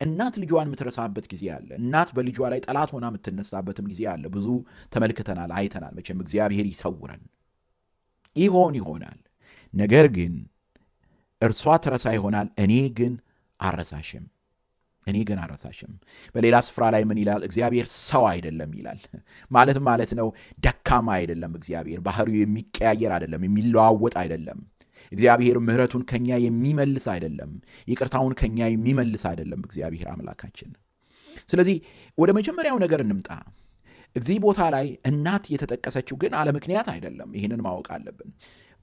እናት ልጇን የምትረሳበት ጊዜ አለ። እናት በልጇ ላይ ጠላት ሆና የምትነሳበትም ጊዜ አለ። ብዙ ተመልክተናል፣ አይተናል። መቼም እግዚአብሔር ይሰውረን። ይሆናል። ነገር ግን እርሷ ትረሳ ይሆናል፣ እኔ ግን አረሳሽም። በሌላ ስፍራ ላይ ምን ይላል? እግዚአብሔር ሰው አይደለም ይላል። ማለት ነው ደካማ አይደለም። እግዚአብሔር ባህሪው የሚቀያየር አይደለም፣ የሚለዋወጥ አይደለም። እግዚአብሔር ምሕረቱን ከኛ የሚመልስ አይደለም፣ ይቅርታውን ከኛ የሚመልስ አይደለም እግዚአብሔር አምላካችን። ስለዚህ ወደ መጀመሪያው ነገር እንምጣ። እዚህ ቦታ ላይ እናት የተጠቀሰችው ግን አለ ምክንያት አይደለም። ይህንን ማወቅ አለብን።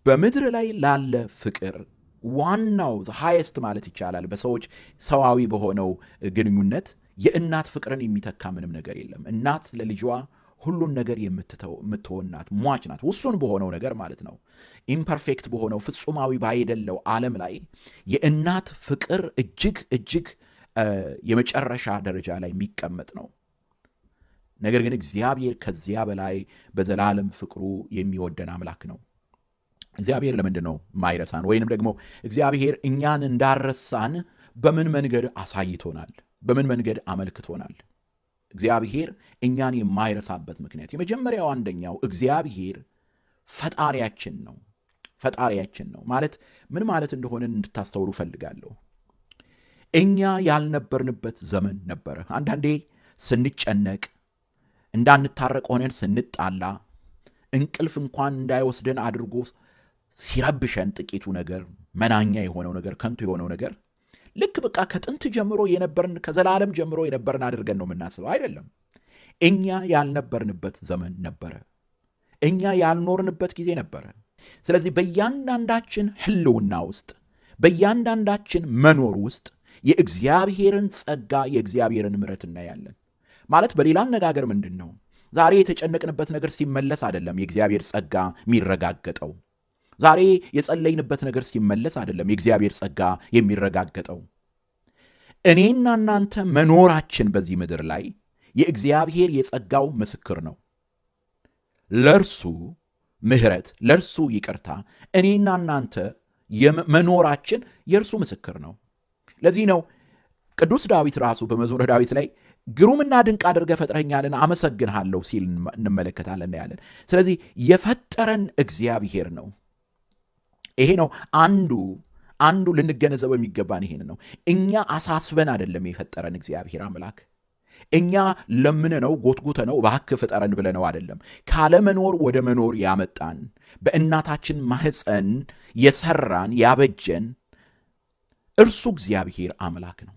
በምድር ላይ ላለ ፍቅር ዋናው ሃይስት ማለት ይቻላል በሰዎች ሰዋዊ በሆነው ግንኙነት የእናት ፍቅርን የሚተካ ምንም ነገር የለም። እናት ለልጇ ሁሉን ነገር የምትሆን ናት፣ ሟች ናት። ውሱን በሆነው ነገር ማለት ነው፣ ኢምፐርፌክት በሆነው ፍጹማዊ ባይደለው ዓለም ላይ የእናት ፍቅር እጅግ የመጨረሻ ደረጃ ላይ የሚቀመጥ ነው። ነገር ግን እግዚአብሔር ከዚያ በላይ በዘላለም ፍቅሩ የሚወደን አምላክ ነው። እግዚአብሔር ለምንድን ነው ማይረሳን? ወይንም ደግሞ እግዚአብሔር እኛን እንዳረሳን በምን መንገድ አሳይቶናል? በምን መንገድ አመልክቶናል? እግዚአብሔር እኛን የማይረሳበት ምክንያት የመጀመሪያው አንደኛው እግዚአብሔር ፈጣሪያችን ነው ማለት ምን ማለት እንደሆነ እንድታስተውሉ ፈልጋለሁ። እኛ ያልነበርንበት ዘመን ነበረ። አንዳንዴ ስንጨነቅ፣ እንዳንታረቅ ሆነን ስንጣላ፣ እንቅልፍ እንኳን እንዳይወስደን አድርጎ ሲረብሸን ጥቂቱ ነገር፣ መናኛ የሆነው ነገር፣ ከንቱ የሆነው ነገር ልክ በቃ ከጥንት ጀምሮ የነበርን ከዘላለም ጀምሮ የነበርን አድርገን ነው የምናስበው። አይደለም። እኛ ያልነበርንበት ዘመን ነበረ። እኛ ያልኖርንበት ጊዜ ነበረ። ስለዚህ በእያንዳንዳችን ሕልውና ውስጥ በእያንዳንዳችን መኖር ውስጥ የእግዚአብሔርን ጸጋ የእግዚአብሔርን ምሕረት እናያለን። ማለት በሌላ አነጋገር ምንድን ነው? ዛሬ የተጨነቅንበት ነገር ሲመለስ አይደለም የእግዚአብሔር ጸጋ የሚረጋገጠው። ዛሬ የጸለይንበት ነገር ሲመለስ አይደለም የእግዚአብሔር ጸጋ የሚረጋገጠው። እኔና እናንተ መኖራችን በዚህ ምድር ላይ የእግዚአብሔር የጸጋው ምስክር ነው። ለእርሱ ምሕረት፣ ለእርሱ ይቅርታ እኔና እናንተ መኖራችን የእርሱ ምስክር ነው። ለዚህ ነው ቅዱስ ዳዊት ራሱ በመዝሙረ ዳዊት ላይ ግሩምና ድንቅ አድርገህ ፈጥረኛልን አመሰግንሃለሁ ሲል እንመለከታለን ያለን። ስለዚህ የፈጠረን እግዚአብሔር ነው። ይሄ ነው አንዱ ልንገነዘበው የሚገባን ይሄን ነው። እኛ አሳስበን አይደለም የፈጠረን እግዚአብሔር አምላክ። እኛ ለምነነው ጎትጉተነው እባክህ ፍጠረን ብለነው አይደለም። ካለመኖር ወደ መኖር ያመጣን፣ በእናታችን ማህፀን የሰራን ያበጀን እርሱ እግዚአብሔር አምላክ ነው።